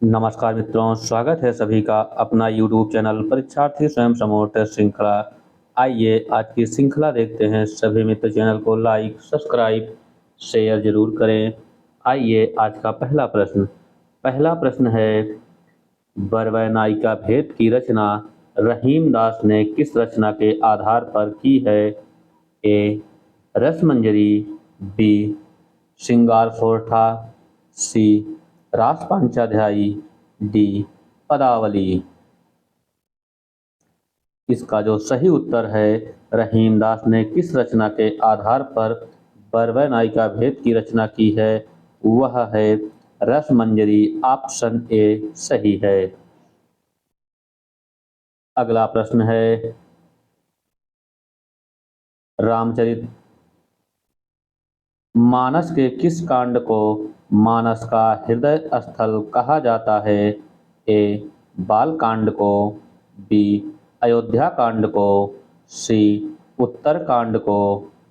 नमस्कार मित्रों, स्वागत है सभी का अपना YouTube चैनल परीक्षार्थी स्वयं समूह टेस्ट श्रृंखला। आइए आज की श्रृंखला देखते हैं। सभी मित्र चैनल को लाइक, सब्सक्राइब, शेयर जरूर करें। आइए आज का पहला प्रश्न है, बरवै नायिका भेद की रचना रहीम दास ने किस रचना के आधार पर की है? ए. रसमंजरी, बी. श्रृंगार सोरठा, सी. रास पांचाध्यायी, डी. पदावली। इसका जो सही उत्तर है, रहीमदास ने किस रचना के आधार पर बरवै नायिका भेद की रचना की है, वह है रसमंजरी। ऑप्शन ए सही है। अगला प्रश्न है, रामचरित मानस के किस कांड को मानस का हृदय स्थल कहा जाता है? ए. बाल कांड को, बी. अयोध्या कांड को, सी. उत्तर कांड को,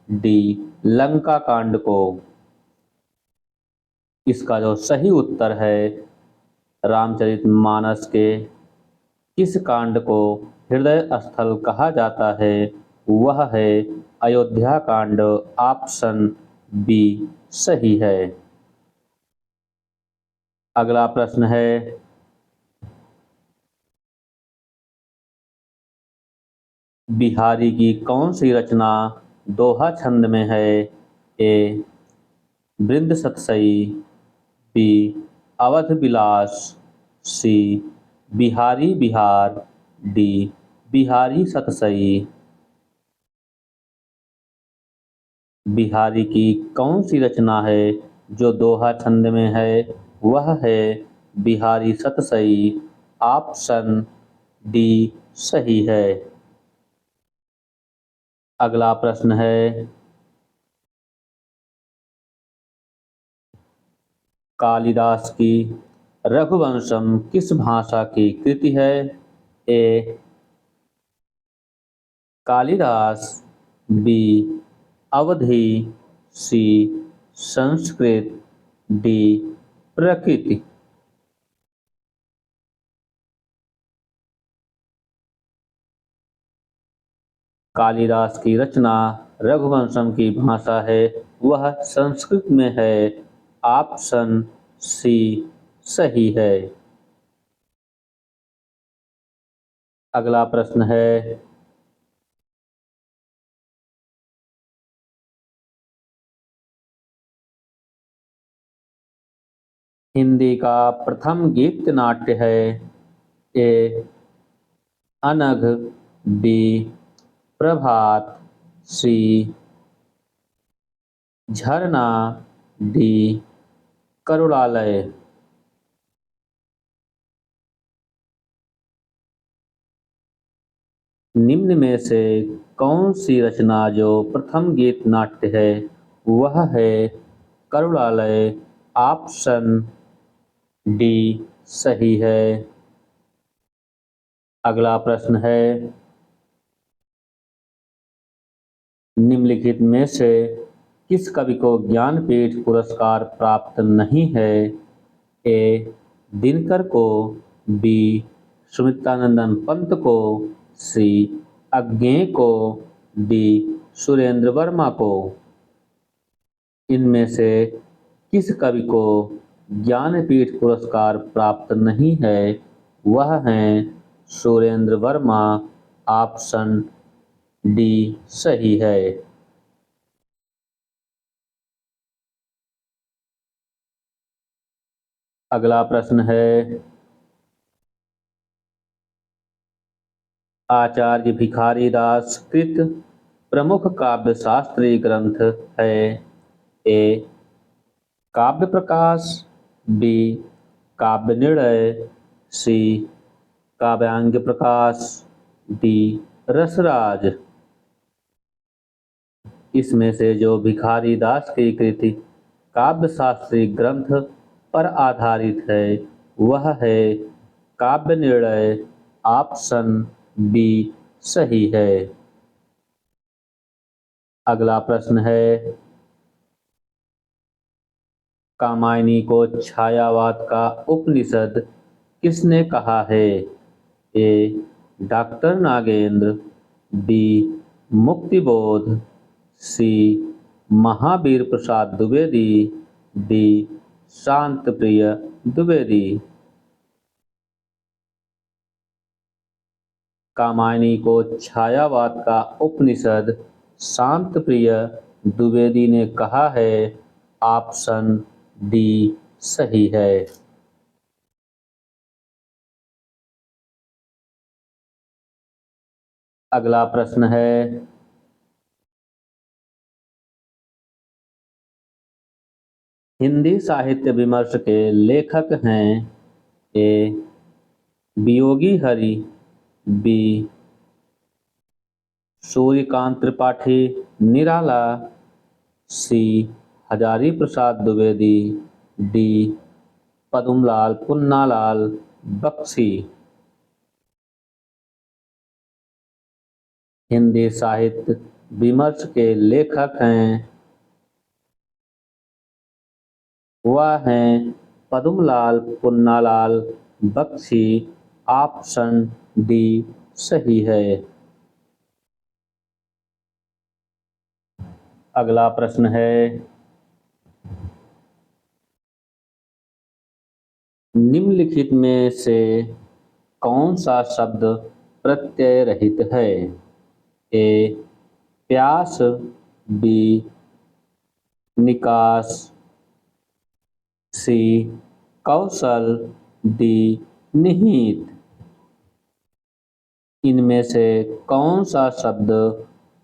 डी. लंका कांड को। इसका जो सही उत्तर है, रामचरितमानस के किस कांड को हृदय स्थल कहा जाता है, वह है अयोध्या कांड। ऑप्शन बी सही है। अगला प्रश्न है, बिहारी की कौन सी रचना दोहा छंद में है? ए. बृंद सतसई, बी. अवध विलास, सी. बिहारी बिहार, डी. बिहारी सतसई। बिहारी की कौन सी रचना है जो दोहा छंद में है? वह है बिहारी सतसई। ऑप्शन डी सही है। अगला प्रश्न है, कालिदास की रघुवंशम किस भाषा की कृति है? ए. कालिदास, बी. अवधी, सी. संस्कृत, डी. प्रकृति। कालिदास की रचना रघुवंशम की भाषा है, वह संस्कृत में है। ऑप्शन सी सही है। अगला प्रश्न है, हिंदी का प्रथम गीत नाट्य है? ए. अनघ, बी. प्रभात, सी. झरना, डी. करुणालय। निम्न में से कौन सी रचना जो प्रथम गीत नाट्य है, वह है करुणालय। ऑप्शन डी सही है। अगला प्रश्न है, निम्नलिखित में से किस कवि को ज्ञानपीठ पुरस्कार प्राप्त नहीं है? ए. दिनकर को, बी. सुमित्रानंदन पंत को, सी. अज्ञेय को, डी. सुरेंद्र वर्मा को। इनमें से किस कवि को ज्ञानपीठ पुरस्कार प्राप्त नहीं है? वह हैं सुरेंद्र वर्मा। ऑप्शन डी सही है। अगला प्रश्न है, आचार्य भिखारीदास कृत प्रमुख काव्य शास्त्रीय ग्रंथ है? ए. काव्य प्रकाश, बी. काव्य निर्णय, सी. काव्यांग प्रकाश, डी. रसराज। इसमें से जो भिखारीदास की कृति काव्य शास्त्रीय ग्रंथ पर आधारित है, वह है काव्य निर्णय। ऑप्शन बी सही है। अगला प्रश्न है, कामायनी को छायावाद का उपनिषद किसने कहा है? ए डॉक्टर नागेंद्र, बी मुक्तिबोध, सी महावीर प्रसाद द्विवेदी, डी शांत प्रिय द्विवेदी। कामायनी को छायावाद का उपनिषद शांत प्रिय द्विवेदी ने कहा है। ऑप्शन डी सही है। अगला प्रश्न है, हिंदी साहित्य विमर्श के लेखक हैं? ए वियोगी हरि, बी सूर्यकांत त्रिपाठी निराला, सी हजारी प्रसाद द्विवेदी, डी पद्मलाल पुन्नालाल बख्शी। हिंदी साहित्य विमर्श के लेखक हैं, वह हैं पद्मलाल पुन्नालाल बख्शी। ऑप्शन डी सही है। अगला प्रश्न है, निम्नलिखित में से कौन सा शब्द प्रत्यय रहित है? ए प्यास, बी निकास, सी कौशल, डी निहित। इनमें से कौन सा शब्द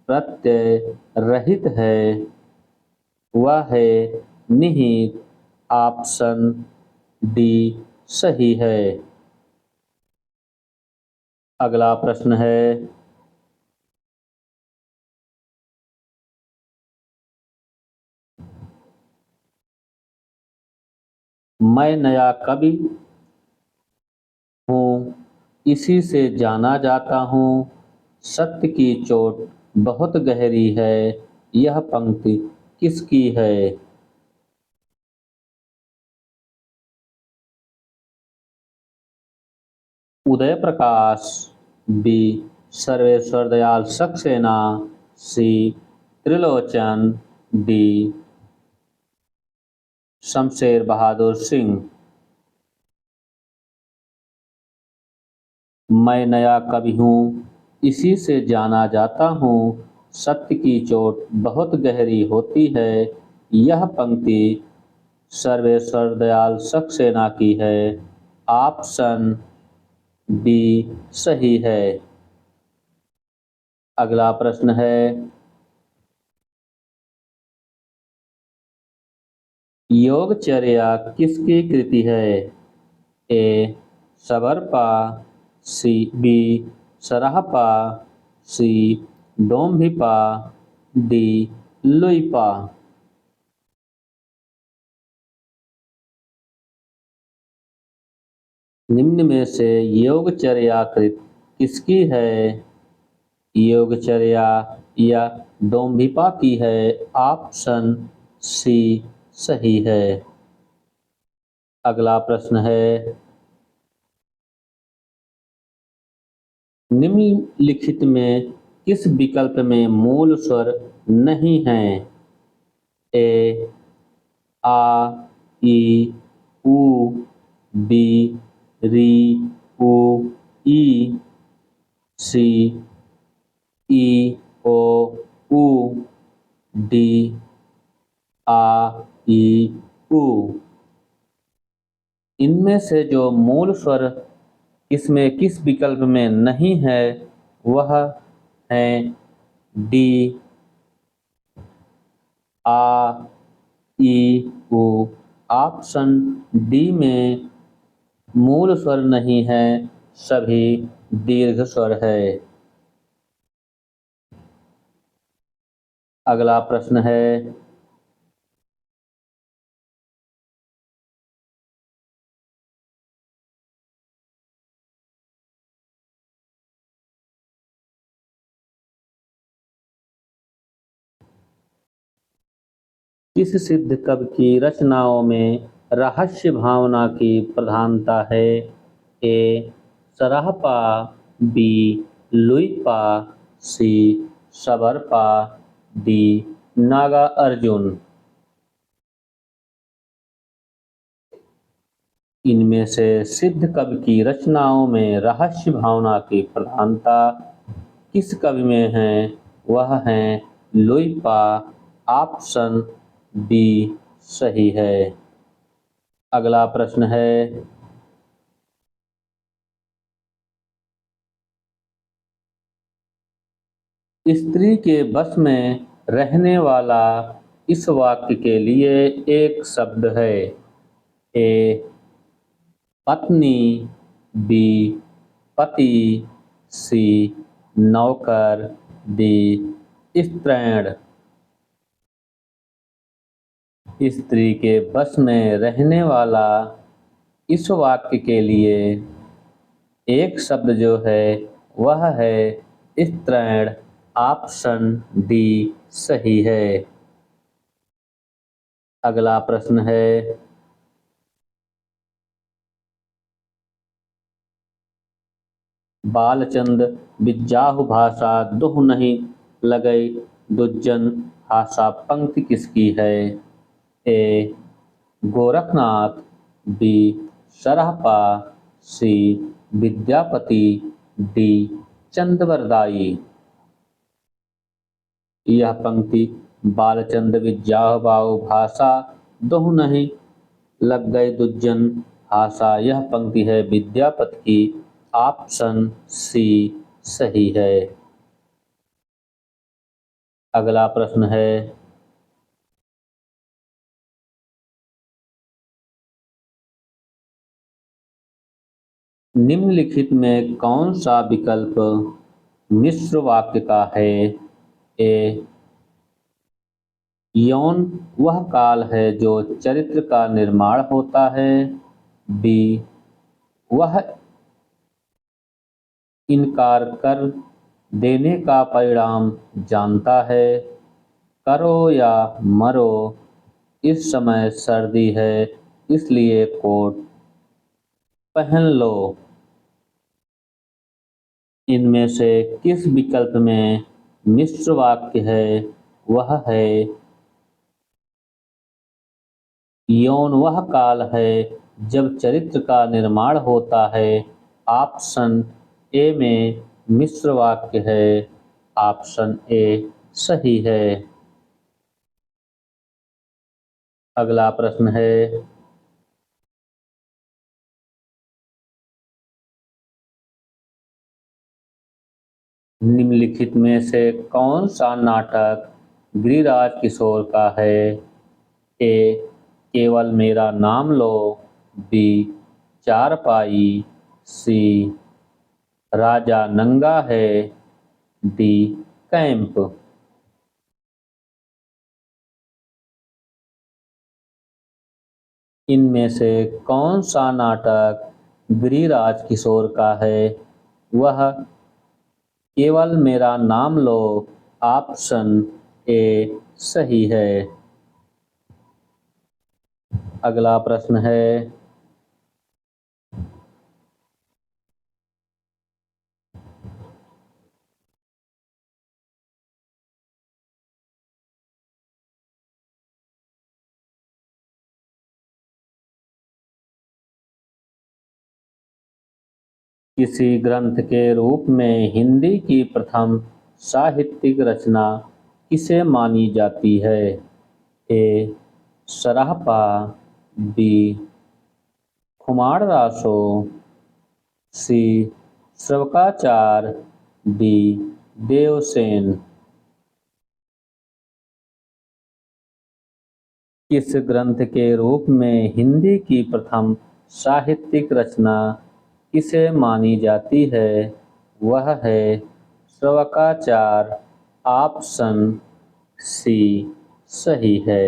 प्रत्यय रहित है? वह है निहित। ऑप्शन डी सही है। अगला प्रश्न है, मैं नया कवि हूँ, इसी से जाना जाता हूँ, सत्य की चोट बहुत गहरी है, यह पंक्ति किसकी है? उदय प्रकाश, बी सर्वेश्वर दयाल सक्सेना, सी त्रिलोचन, डी शमशेर बहादुर सिंह। मैं नया कवि हूँ, इसी से जाना जाता हूँ, सत्य की चोट बहुत गहरी होती है, यह पंक्ति सर्वेश्वर दयाल सक्सेना की है। ऑप्शन बी सही है। अगला प्रश्न है, योगचर्या किसकी कृति है? ए सबरपा, सी बी सराहपा, सी डोम्भिपा, डी लुइपा। निम्न में से योगचर्या कृत किसकी है? योगचर्या या डोम्भिपा की है। ऑप्शन सी सही है। अगला प्रश्न है, निम्नलिखित में किस विकल्प में मूल स्वर नहीं है? ए आ ई उ, बी री उ ई, सी ई ओ उ, डी आ ई उ। इनमें से जो मूल स्वर इसमें किस विकल्प में नहीं है, वह है डी आ ई उ। ऑप्शन डी में मूल स्वर नहीं है, सभी दीर्घ स्वर है। अगला प्रश्न है, किस सिद्ध कवि की रचनाओं में रहस्य भावना की प्रधानता है? ए सराहपा, बी लुइपा, सी सबरपा, डी नागा अर्जुन। इनमें से सिद्ध कवि की रचनाओं में रहस्य भावना की प्रधानता किस कवि में है? वह है लुइपा। ऑप्शन बी सही है। अगला प्रश्न है, स्त्री के बस में रहने वाला इस वाक्य के लिए एक शब्द है। ए पत्नी, बी पति, सी नौकर, डी स्त्रैण। स्त्री के बस में रहने वाला इस वाक्य के लिए एक शब्द जो है वह है स्त्रैण। ऑप्शन डी सही है। अगला प्रश्न है, बालचंद बिज्जाहु भाषा दुह नहीं लगई दुज्जन हासा पंक्ति किसकी है? ए गोरखनाथ, बी सरहपा, सी विद्यापति, डी चंदवरदाई। यह पंक्ति बालचंद विज्जाहु भाषा दुह नहीं लग गए दुज्जन हासा, यह पंक्ति है विद्यापति की। ऑप्शन सी सही है। अगला प्रश्न है, निम्नलिखित में कौन सा विकल्प मिश्र वाक्य का है? ए यौन वह काल है जो चरित्र का निर्माण होता है, बी वह इनकार कर देने का परिणाम जानता है, करो या मरो इस समय सर्दी है इसलिए कोट पहन लो। इनमें से किस विकल्प में मिश्र वाक्य है? वह है यौन वह काल है जब चरित्र का निर्माण होता है। ऑप्शन ए में मिश्र वाक्य है। ऑप्शन ए सही है। अगला प्रश्न है, निम्नलिखित में से कौन सा नाटक गिरिराज किशोर का है? ए केवल मेरा नाम लो, बी चारपाई, सी राजा नंगा है, डी कैंप। इनमें से कौन सा नाटक गिरिराज किशोर का है? वह केवल मेरा नाम लो। ऑप्शन ए सही है। अगला प्रश्न है, किसी ग्रंथ के रूप में हिंदी की प्रथम साहित्यिक रचना किसे मानी जाती है? ए सराहपा, बी खुमाणरासो, सी श्रवकाचार, डी देवसेन। किस ग्रंथ के रूप में हिंदी की प्रथम साहित्यिक रचना किसे मानी जाती है? वह है श्रवकाचार। ऑप्शन सी सही है।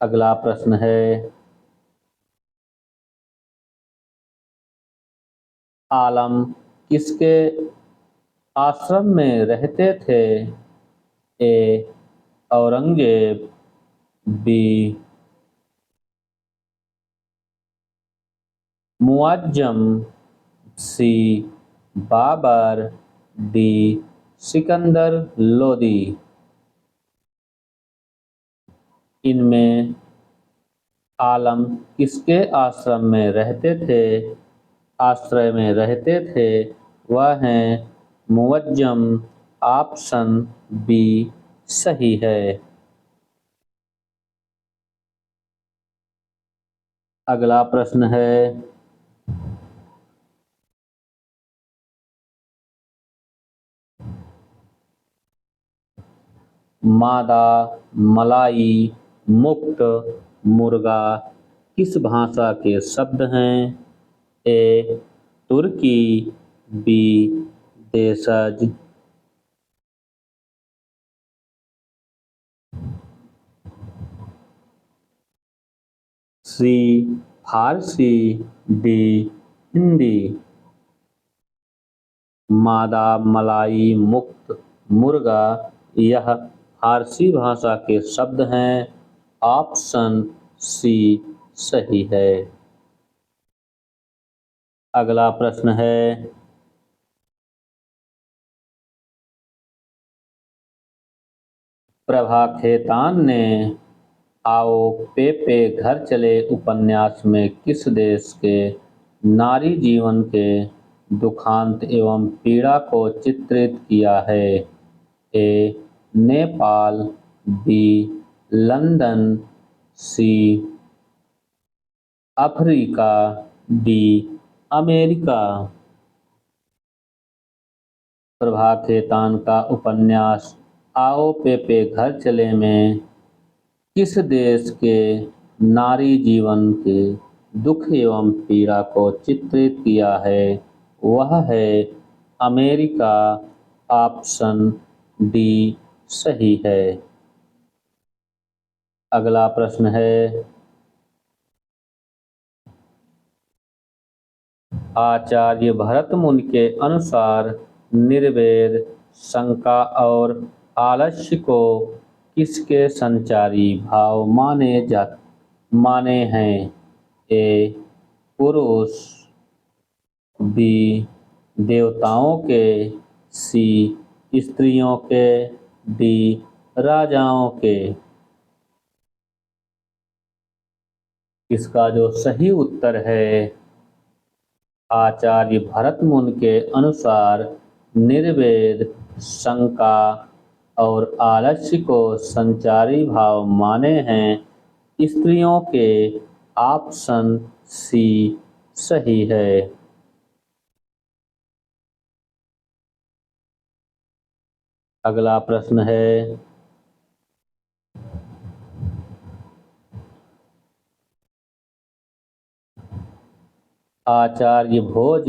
अगला प्रश्न है, आलम किसके आश्रम में रहते थे? ए औरंगजेब, बी मुअज्जम, सी बाबर, डी सिकंदर लोदी। इनमें आलम किसके आश्रय में रहते थे? वह हैं मुअज्जम। ऑप्शन बी सही है। अगला प्रश्न है, मादा मलाई मुक्त मुर्गा किस भाषा के शब्द हैं? ए तुर्की, बी देशज, सी फारसी, डी हिंदी। मादा मलाई मुक्त मुर्गा यह फारसी भाषा के शब्द हैं। ऑप्शन सी सही है। अगला प्रश्न है, प्रभा खेतान ने आओ पेपे घर चले उपन्यास में किस देश के नारी जीवन के दुखांत एवं पीड़ा को चित्रित किया है? A Nepal, B London, C Africa, D America. Prabha Khetan का उपन्यास आओ पेपे घर चले में किस देश के नारी जीवन के दुख एवं पीड़ा को चित्रित किया है? वह है अमेरिका। ऑप्शन डी सही है। अगला प्रश्न है, आचार्य भरत मुनि के अनुसार निर्वेद, शंका और आलस्य को किसके संचारी भाव माने हैं? ए पुरुष, बी देवताओं के, सी स्त्रियों के, डी राजाओं के। इसका जो सही उत्तर है, आचार्य भरत मुनि के अनुसार निर्वेद, शंका और आलस्य को संचारी भाव माने हैं स्त्रियों के। ऑप्शन सी सही है। अगला प्रश्न है, आचार्य भोज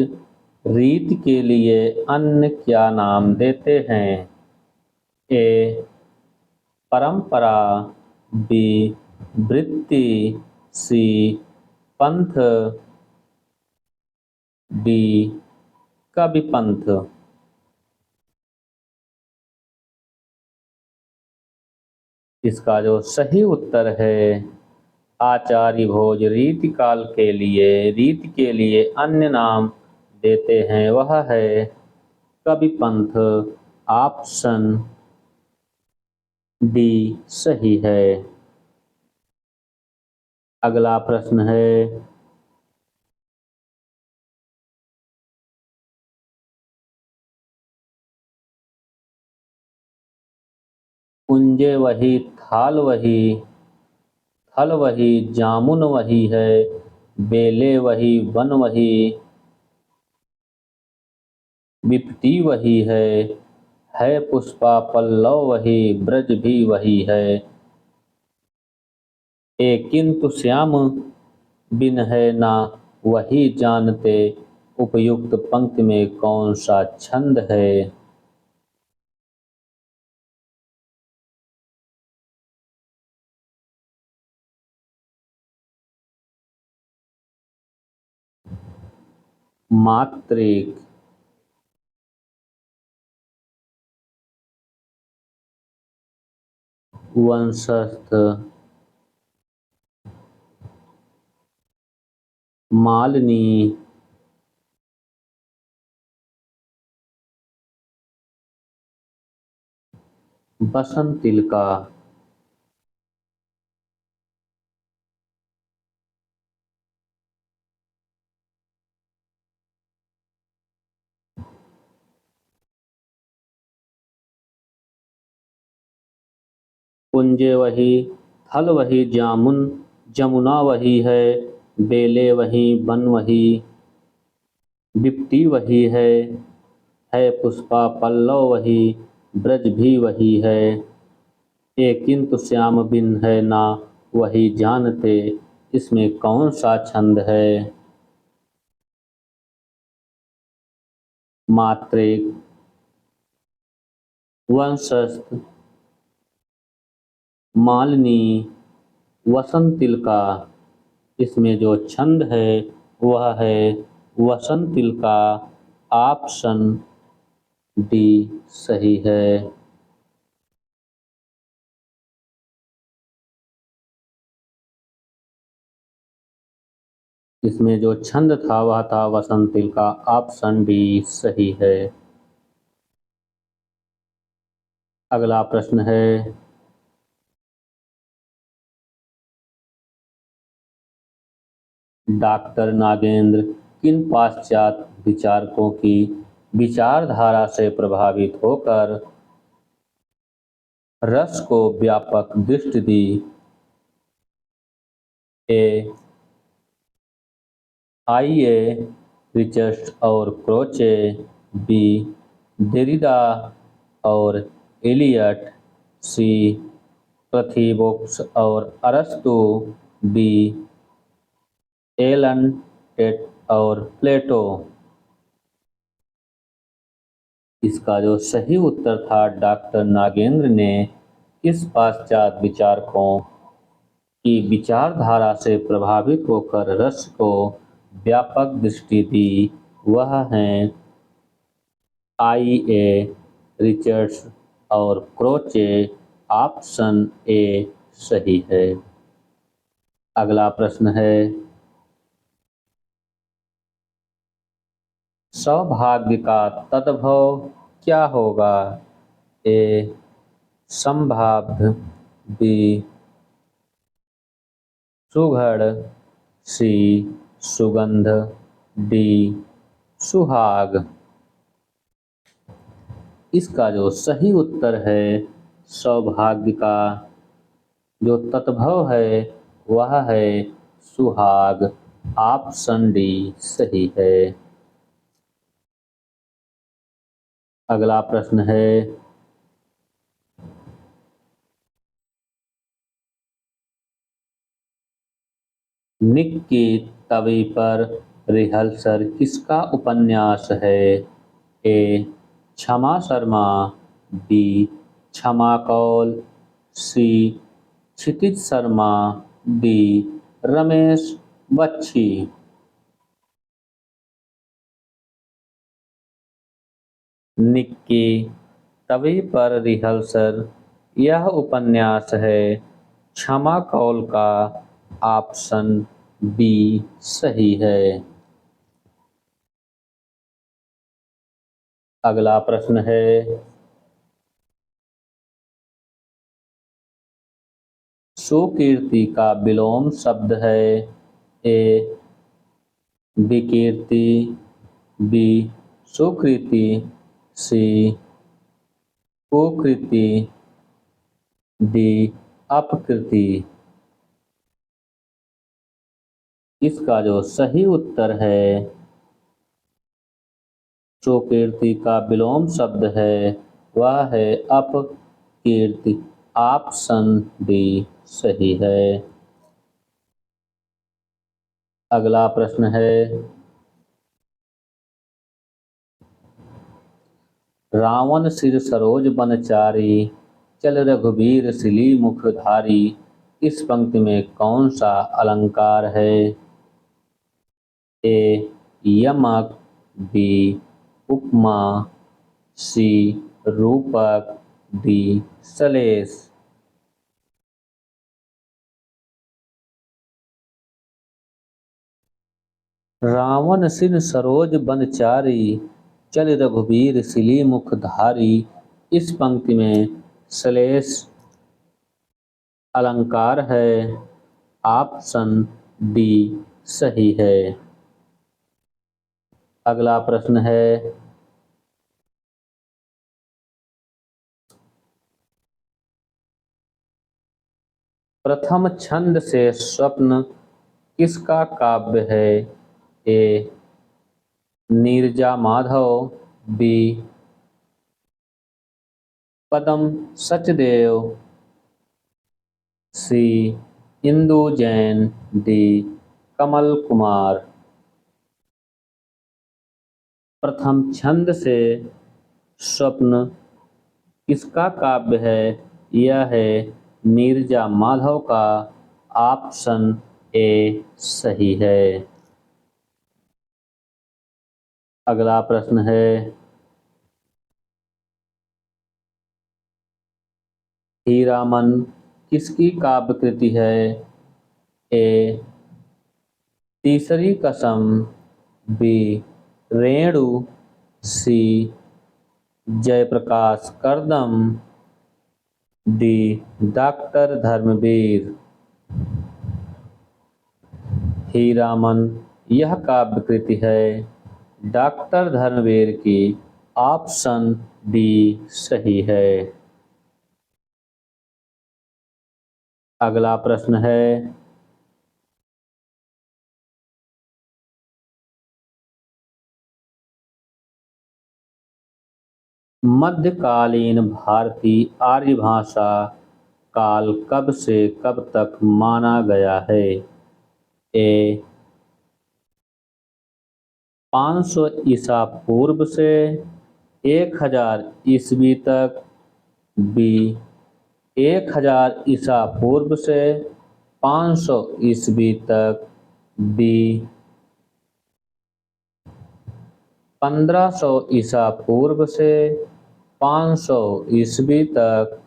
रीत के लिए अन्य क्या नाम देते हैं? ए परंपरा, बी वृत्ति, सी पंथ, डी कविपंथ। इसका जो सही उत्तर है, आचार्य भोज रीत के लिए अन्य नाम देते हैं, वह है कविपंथ। ऑप्शन डी सही है। अगला प्रश्न है, कुंजे वही थाल वही, थल वही जामुन वही है, बेले वही वन वही, विपटी वही है पुष्पा पल्लव वही, ब्रज भी वही है। किंतु श्याम बिन है ना वही जानते, उपयुक्त पंक्ति में कौन सा छंद है? मात्रिक, वंशस्थ, मालिनी, बसंतिलका, पुंजे वही, थल वही जामुन, जमुना वही बेले वही, बन वही, बिप्टी वही है पुष्पा पल्लव वही, ब्रज भी वही है, ये किंतु श्याम बिन है ना वही जानते, इसमें कौन सा छंद है? मात्रेक, वंशस्थ, मालिनी, वसंतिलका। इसमें जो छंद है वह है वसंतिलका। ऑप्शन डी सही है। इसमें जो छंद था वह था वसंतिलका। ऑप्शन डी सही है। अगला प्रश्न है, डॉक्टर नागेंद्र किन पाश्चात्य विचारकों की विचारधारा से प्रभावित होकर रस को व्यापक दृष्टि दी? ए आइए, रिचर्ड और क्रोचे, बी देरिडा और एलियट, सी पृथ्वीबॉक्स और अरस्तु, डी एलन टेट और प्लेटो। इसका जो सही उत्तर था, डॉक्टर नागेंद्र ने किस पाश्चात्य विचारकों की विचारधारा से प्रभावित होकर रस को व्यापक दृष्टि दी? वह हैं आई ए रिचर्ड्स और क्रोचे। ऑप्शन ए सही है। अगला प्रश्न है, सौभाग्य का तद्भव क्या होगा? ए संभाव्य, बी सुघड़, सी सुगंध, डी सुहाग। इसका जो सही उत्तर है, सौभाग्य का जो तद्भव है वह है सुहाग। ऑप्शन डी सही है। अगला प्रश्न है, निक की तवी पर रिहर्सल किसका उपन्यास है? ए क्षमा शर्मा, बी क्षमा कौल, सी क्षितिज शर्मा, डी रमेश बच्ची। निक की तवी पर रिहर्सल यह उपन्यास है क्षमा कौल का। ऑप्शन बी सही है। अगला प्रश्न है, सुकीर्ति का विलोम शब्द है? ए विकीर्ति, बी सुकृति, सी कुकृति, डी अपकृति। इसका जो सही उत्तर है, सुकीर्ति का विलोम शब्द है वह है अपकीर्ति। ऑप्शन डी सही है। अगला प्रश्न है, रावण सिर सरोज बनचारी, चल रघुबीर सिली मुखधारी। इस पंक्ति में कौन सा अलंकार है? ए यमक, बी उपमा, सी रूपक, डी सलेस। रावण सिन सरोज बनचारी, चल रघुबीर सिली मुखधारी। इस पंक्ति में श्लेष अलंकार है। ऑप्शन डी सही है। अगला प्रश्न है, प्रथम छंद से स्वप्न किसका काव्य है? ए नीरजा माधव, बी पदम सचदेव, सी इंदु जैन, डी कमल कुमार। प्रथम छंद से स्वप्न किसका काव्य है? यह है नीरजा माधव का। ऑप्शन ए सही है। अगला प्रश्न है, हीरामन किसकी काव्य कृति है? ए तीसरी कसम, बी रेणु, सी जयप्रकाश करदम, डी डॉक्टर धर्मवीर। हीरामन यह काव्य कृति है डॉक्टर धर्मवीर की। ऑप्शन डी सही है। अगला प्रश्न है, मध्यकालीन भारतीय आर्य भाषा काल कब से कब तक माना गया है? ए 500 ईसा पूर्व से 1000 ईस्वी तक, बी 1000 ईसा पूर्व से 500 ईस्वी तक, डी 1500 ईसा पूर्व से 500 ईस्वी तक,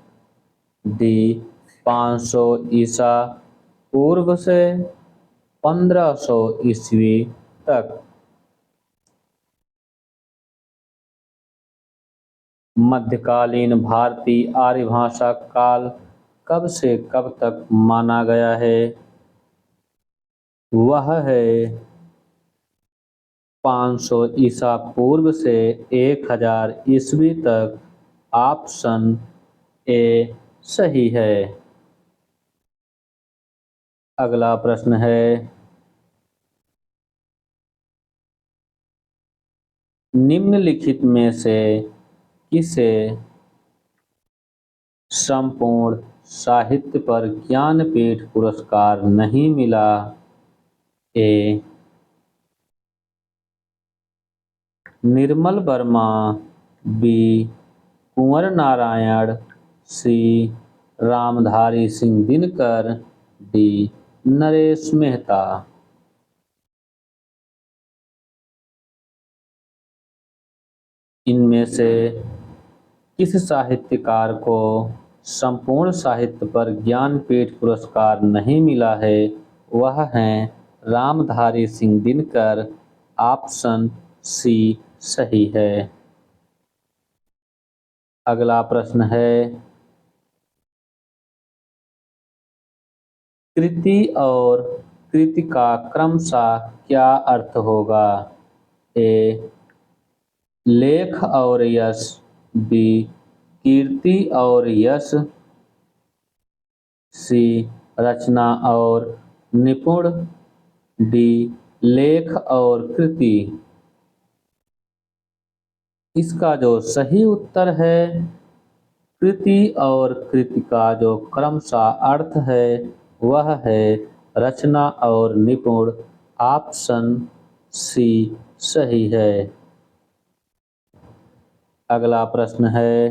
डी 500 ईसा पूर्व से 1500 ईस्वी तक। मध्यकालीन भारतीय आर्य भाषा काल कब से कब तक माना गया है? वह है 500 ईसा पूर्व से 1000 ईस्वी तक। ऑप्शन ए सही है। अगला प्रश्न है, निम्नलिखित में से किसे संपूर्ण साहित्य पर ज्ञानपीठ पुरस्कार नहीं मिला? ए निर्मल वर्मा, बी कुंवर नारायण, सी रामधारी सिंह दिनकर, डी नरेश मेहता। इनमें से किस साहित्यकार को संपूर्ण साहित्य पर ज्ञानपीठ पुरस्कार नहीं मिला है? वह हैं रामधारी सिंह दिनकर। ऑप्शन सी सही है। अगला प्रश्न है, कृति और कृति का क्रमशः क्या अर्थ होगा? ए लेख और यश, बी कीर्ति और यश, सी रचना और निपुण, डी लेख और कृति। इसका जो सही उत्तर है, कृति और कृति का जो क्रमशः अर्थ है वह है रचना और निपुण। ऑप्शन सी सही है। अगला प्रश्न है,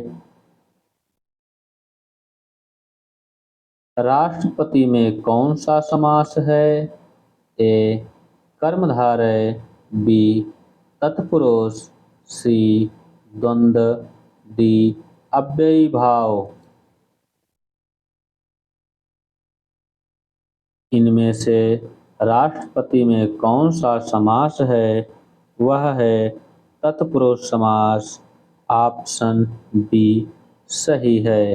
राष्ट्रपति में कौन सा समास है? ए कर्मधारय, बी तत्पुरुष, सी द्वंद्व, डी अव्ययी भाव। इनमें से राष्ट्रपति में कौन सा समास है? वह है तत्पुरुष समास। ऑप्शन बी सही है।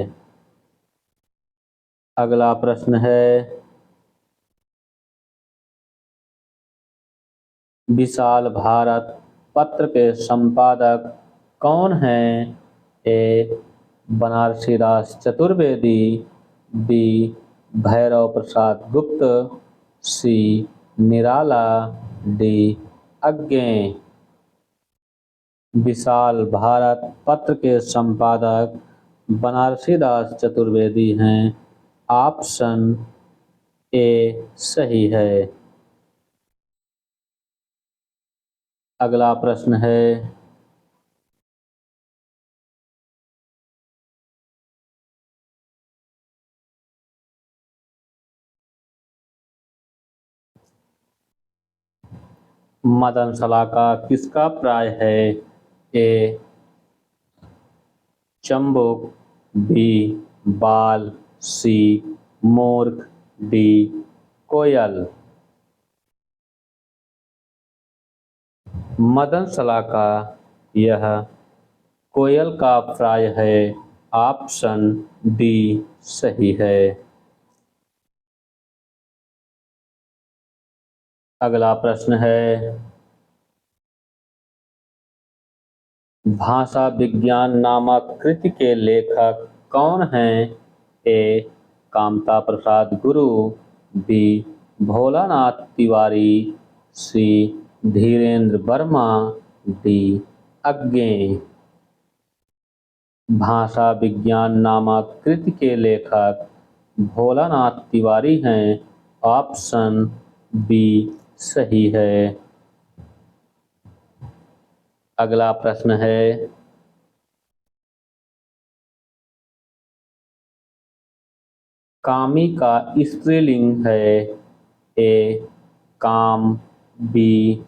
अगला प्रश्न है, विशाल भारत पत्र के संपादक कौन हैं? ए बनारसी दास चतुर्वेदी, बी भैरव प्रसाद गुप्त, सी निराला, डी अज्ञे। विशाल भारत पत्र के संपादक बनारसी दास चतुर्वेदी हैं। ऑप्शन ए सही है। अगला प्रश्न है, मदन शलाका किसका प्राय है? ए चंबुक, बी बाल, सी मूर्ख, डी कोयल। मदन शलाका यह कोयल का प्राय है। ऑप्शन डी सही है। अगला प्रश्न है, भाषा विज्ञान नामक कृति के लेखक कौन हैं? ए कामता प्रसाद गुरु, बी भोलानाथ तिवारी, सी धीरेन्द्र वर्मा, डी अज्ञे। भाषा विज्ञान नामक कृति के लेखक भोलानाथ तिवारी हैं। ऑप्शन बी सही है। अगला प्रश्न है, कामी का स्त्रीलिंग है? ए काम, बी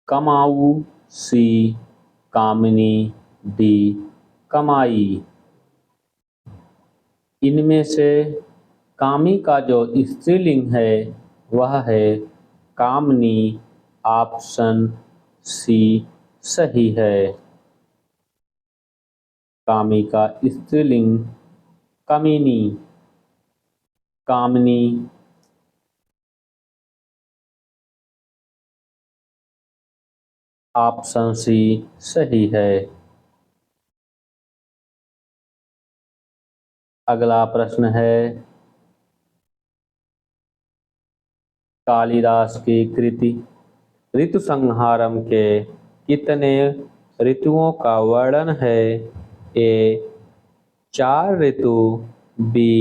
कमाऊ, सी कामिनी, डी कमाई। इनमें से कामी का जो स्त्रीलिंग है वह है कामनी। ऑप्शन सी सही है। कामी का स्त्रीलिंग कामिनी, कामनी। ऑप्शन सी सही है। अगला प्रश्न है, कालिदास की कृति ऋतुसंहारम के कितने ऋतुओं का वर्णन है? ए 4 ऋतु, बी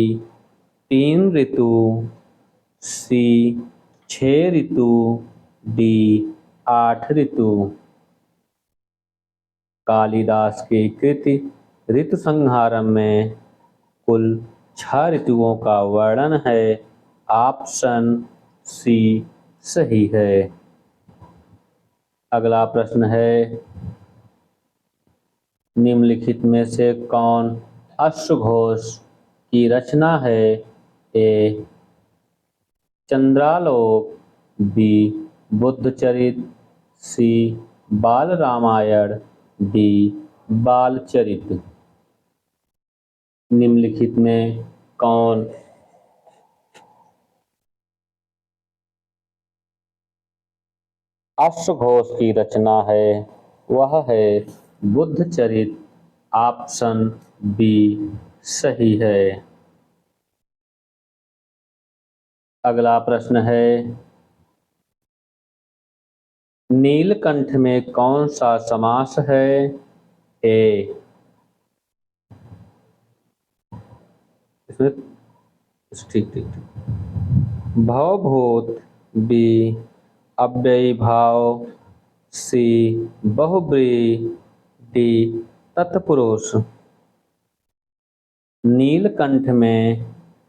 3 ऋतु, सी 6 ऋतु, डी 8 ऋतु। कालिदास की कृति ऋतुसंहारम में कुल 6 ऋतुओं का वर्णन है। ऑप्शन सी सही है। अगला प्रश्न है, निम्नलिखित में से कौन अश्वघोष की रचना है? ए चंद्रालोक, बी बुद्धचरित, सी बाल रामायण, डी बालचरित। निम्नलिखित में कौन अश्वघोष की रचना है? वह है बुद्धचरित। ऑप्शन बी सही है। अगला प्रश्न है, नीलकंठ में कौन सा समास है? ए इसमें ठीक ठीक ठीक भवभूत, बी अव्ययी भाव, सी बहुब्रीहि, डी तत्पुरुष। नीलकंठ में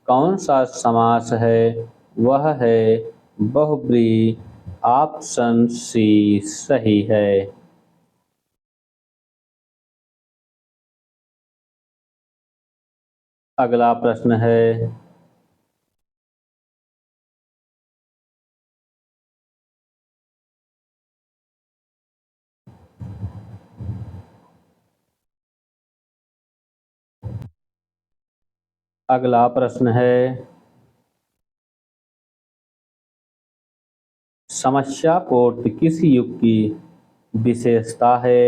कौन सा समास है? वह है बहुब्रीहि। ऑप्शन सी सही है। अगला प्रश्न है, अगला प्रश्न है, समस्या कोट किस युग की विशेषता है?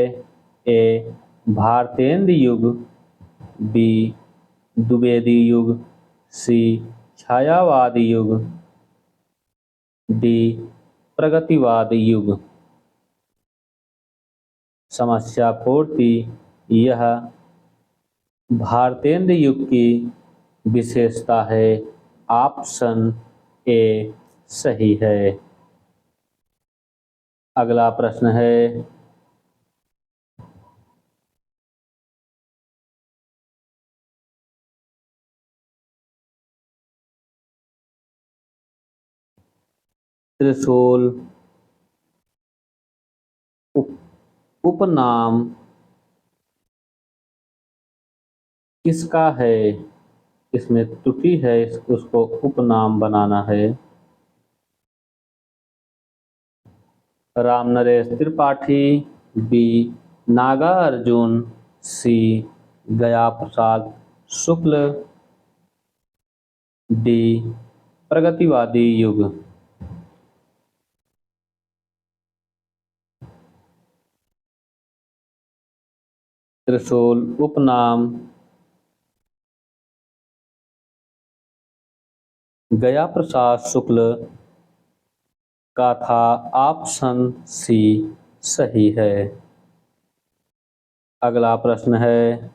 ए भारतेंद्र युग, बी द्विवेदी युग, सी छायावादी युग, डी प्रगतिवाद युग। समस्या पूर्ति यह भारतेंद्र युग की विशेषता है। ऑप्शन ए सही है। अगला प्रश्न है, त्रिशूल उपनाम किसका है? इसमें त्रुटि है, उसको उपनाम बनाना है। राम नरेश त्रिपाठी, बी नागा अर्जुन, सी गया प्रसाद शुक्ल, डी प्रगतिवादी युग। त्रिशूल उपनाम गया प्रसाद शुक्ल का था। ऑप्शन सी सही है। अगला प्रश्न है,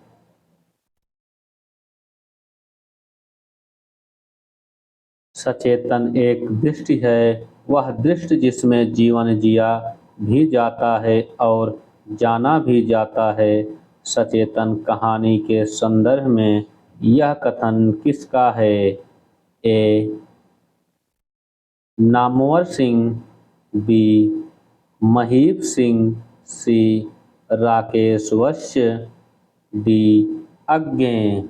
सचेतन एक दृष्टि है, वह दृष्टि जिसमें जीवन जिया भी जाता है और जाना भी जाता है। सचेतन कहानी के संदर्भ में यह कथन किसका है? ए नामवर सिंह, बी महीप सिंह, सी राकेश वश्य, डी अज्ञे।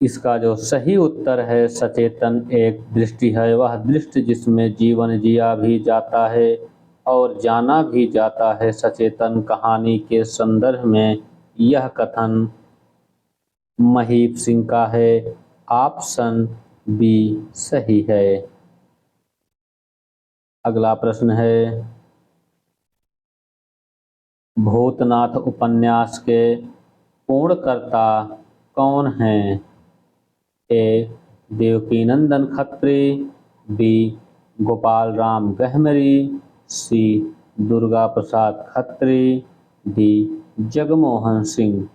इसका जो सही उत्तर है, सचेतन एक दृष्टि है, वह दृष्टि जिसमें जीवन जिया भी जाता है और जाना भी जाता है। सचेतन कहानी के संदर्भ में यह कथन महीप सिंह का है। ऑप्शन बी सही है। अगला प्रश्न है, भूतनाथ उपन्यास के पूर्णकर्ता कौन हैं? ए देवकीनंदन खत्री, बी गोपाल राम गहमरी, सी दुर्गा प्रसाद खत्री, डी जगमोहन सिंह।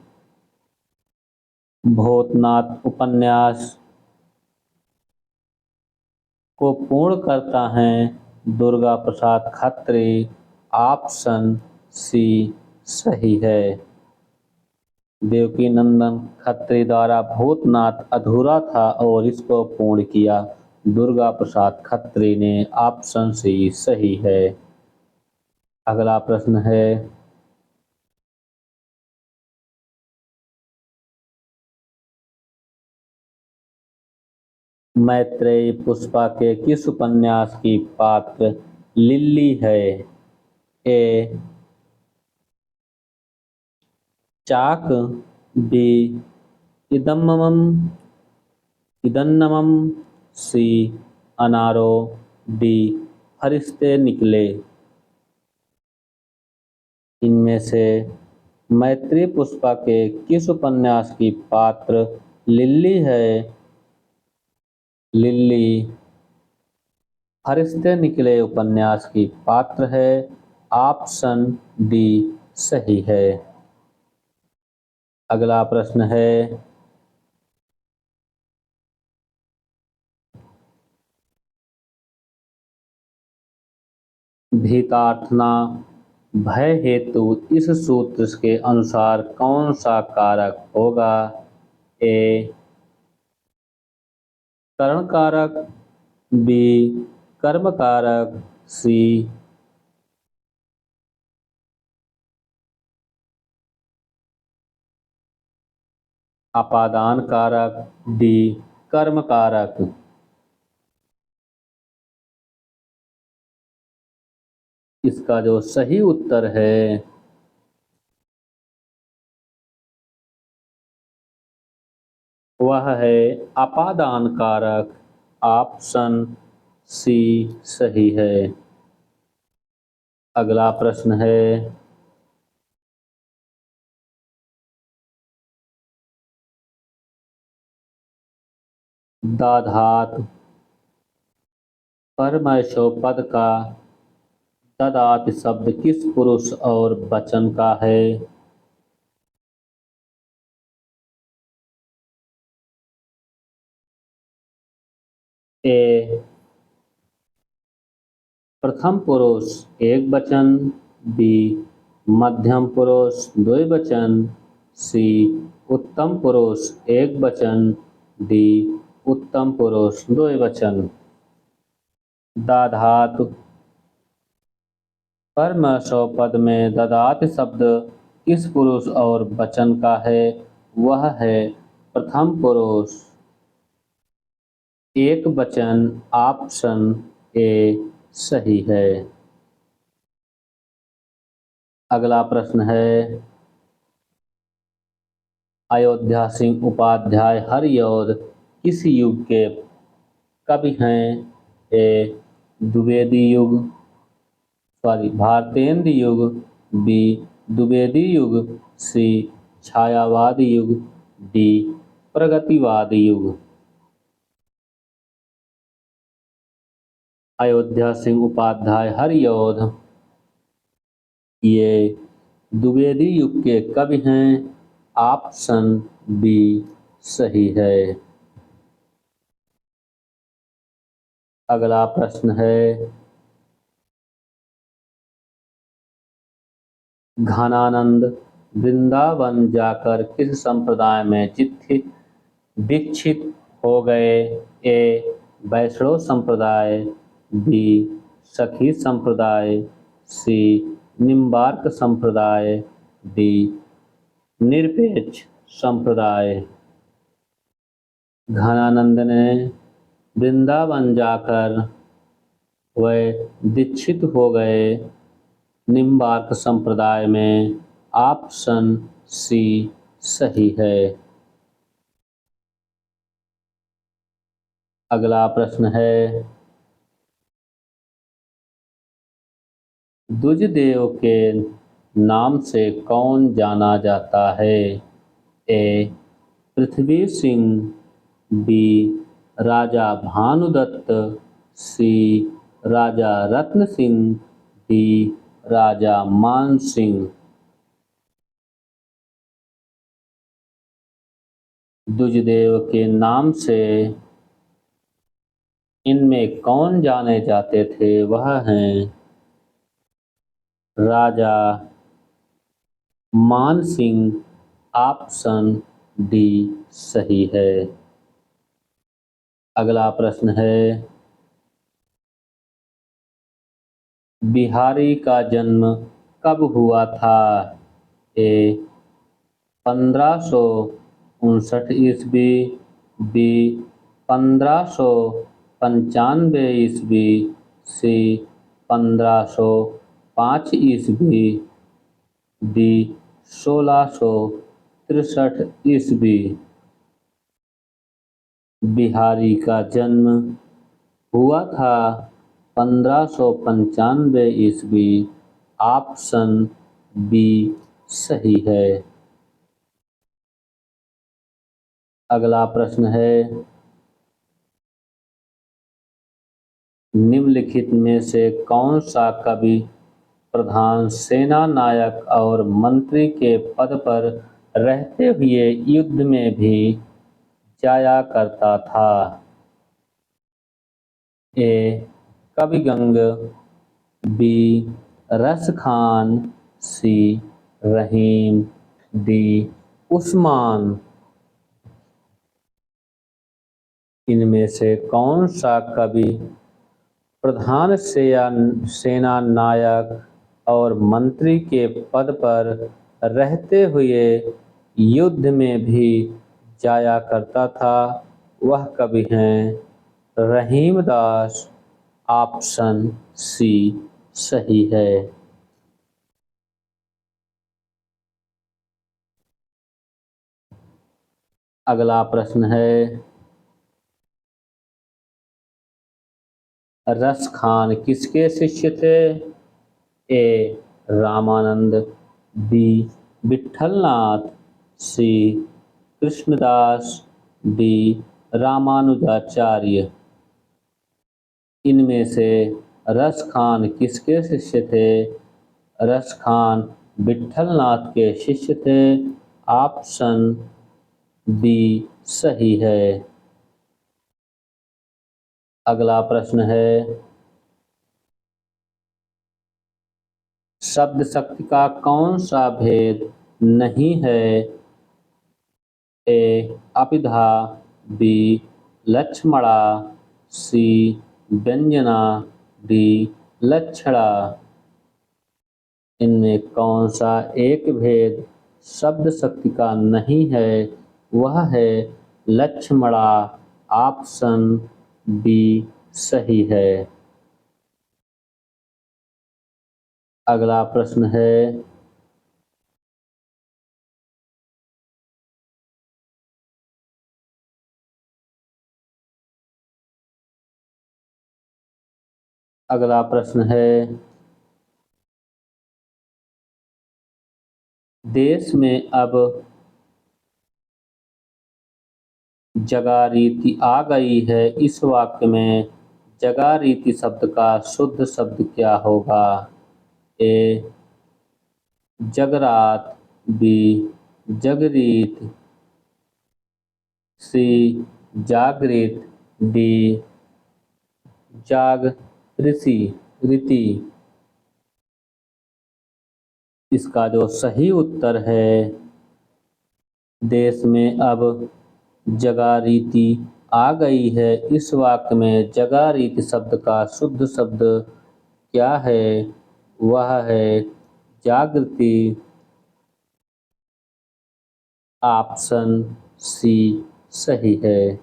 भूतनाथ उपन्यास को पूर्ण करता है दुर्गा प्रसाद खत्री। ऑप्शन सी सही है। देवकीनंदन खत्री द्वारा भूतनाथ अधूरा था और इसको पूर्ण किया दुर्गा प्रसाद खत्री ने। ऑप्शन सी सही है। अगला प्रश्न है, मैत्रेयी पुष्पा के किस उपन्यास की पात्र लिल्ली है? ए चाक, बी इदम्मम इदन्नमम, सी अनारो, डी फरिश्ते निकले। इनमें से मैत्रेयी पुष्पा के किस उपन्यास की पात्र लिल्ली है? लिल्ली फरिश्ते निकले उपन्यास की पात्र है। ऑप्शन डी सही है। अगला प्रश्न है, भीतार्थना भय हेतु इस सूत्र के अनुसार कौन सा कारक होगा? ए करण कारक, बी कर्म कारक, सी अपादान कारक, डी कर्म कारक। इसका जो सही उत्तर है, वह है अपादान कारक। ऑप्शन सी सही है। अगला प्रश्न है, दाधात परमैशोपद का ददात शब्द किस पुरुष और वचन का है? ए प्रथम पुरुष एक वचन, बी मध्यम पुरुष द्विवचन, सी उत्तम पुरुष एक वचन, डी उत्तम पुरुष द्विवचन। दाधातु परमैशोपद में ददात शब्द किस पुरुष और वचन का है? वह है प्रथम पुरुष एक वचन। ऑप्शन ए सही है। अगला प्रश्न है, अयोध्या सिंह उपाध्याय हरिऔध किस युग के कवि हैं? ए द्विवेदी युग, भारतेंद्र युग, बी द्विवेदी युग, सी छायावादी युग, डी प्रगतिवादी युग। अयोध्या सिंह उपाध्याय हरिऔध ये द्विवेदी युग के कवि हैं। ऑप्शन बी सही है। अगला प्रश्न है, घनानंद वृंदावन जाकर किस संप्रदाय में दीक्षित हो गए? ए वैष्णव संप्रदाय, बी सखी संप्रदाय, सी निम्बार्क संप्रदाय, डी निरपेक्ष संप्रदाय। घनानंद ने वृंदावन जाकर वह दीक्षित हो गए निम्बार्क संप्रदाय में। ऑप्शन सी सही है। अगला प्रश्न है, द्विजदेव के नाम से कौन जाना जाता है? ए पृथ्वी सिंह, बी राजा भानुदत्त, सी राजा रत्न सिंह, डी राजा मान सिंह। द्विजदेव के नाम से इनमें कौन जाने जाते थे? वह हैं राजा मान सिंह। ऑप्शन डी सही है। अगला प्रश्न है, बिहारी का जन्म कब हुआ था? ए 1559 ईस्वी, बी 1595 ईस्वी, सी 1505 ईस्वी, डी 1663 ईस्वी। बिहारी का जन्म हुआ था 1595 ईस्वी। ऑप्शन बी सही है। अगला प्रश्न है, निम्नलिखित में से कौन सा कवि प्रधान सेना नायक और मंत्री के पद पर रहते हुए युद्ध में भी जाया करता था? ए कविगंग, बी रस खान, सी रहीम, डी उस्मान। इनमें से कौन सा कवि प्रधान सेना नायक और मंत्री के पद पर रहते हुए युद्ध में भी जाया करता था? वह कवि हैं रहीमदास। ऑप्शन सी सही है। अगला प्रश्न है, रस खान किसके शिष्य थे? ए रामानंद, बी विठलनाथ, सी कृष्णदास, डी रामानुजाचार्य। इनमें से रस खान किसके शिष्य थे? रस खान विठलनाथ के शिष्य थे। ऑप्शन बी सही है। अगला प्रश्न है, शब्द शक्ति का कौन सा भेद नहीं है? ए अपिधा, बी लक्ष्मणा, सी व्यंजना, डी लक्षणा। इनमें कौन सा एक भेद शब्द शक्ति का नहीं है? वह है लक्ष्मणा। ऑप्शन बी सही है। अगला प्रश्न है, अगला प्रश्न है, देश में अब जगा रीति आ गई है। इस वाक्य में जगा रीति शब्द का शुद्ध शब्द क्या होगा? ए जगरात, बी जगरीत, सी जागृत, डी जागृति रीति। इसका जो सही उत्तर है, देश में अब जगा रीति आ गई है। इस वाक्य में जगा रीति शब्द का शुद्ध शब्द क्या है? वह है जागृति। ऑप्शन सी सही है।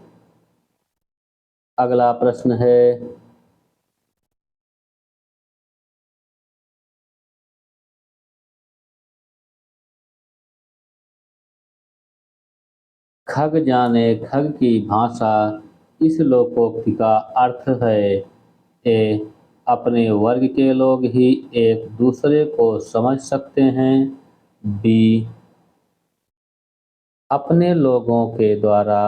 अगला प्रश्न है, खग जाने खग की भाषा इस लोकोक्ति का अर्थ है। ए अपने वर्ग के लोग ही एक दूसरे को समझ सकते हैं। बी अपने लोगों के द्वारा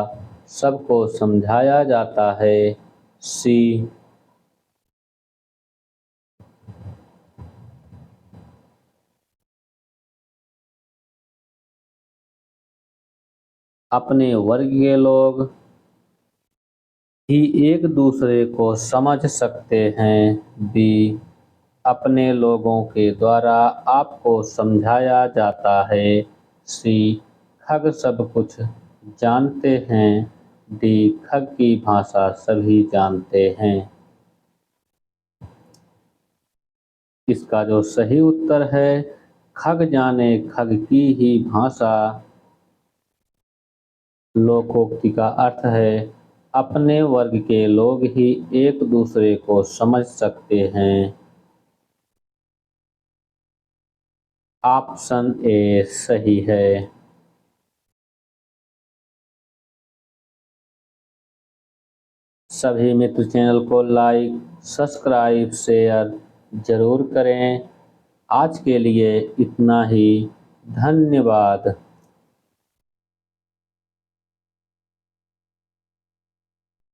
सबको समझाया जाता है। सी अपने वर्ग के लोग ही एक दूसरे को समझ सकते हैं। बी अपने लोगों के द्वारा आपको समझाया जाता है। सी खग सब कुछ जानते हैं। डी खग की भाषा सभी जानते हैं। इसका जो सही उत्तर है, खग जाने खग की ही भाषा। लोकोक्ति का अर्थ है अपने वर्ग के लोग ही एक दूसरे को समझ सकते हैं। ऑप्शन ए सही है। सभी मित्र चैनल को लाइक, सब्सक्राइब, शेयर जरूर करें। आज के लिए इतना ही। धन्यवाद।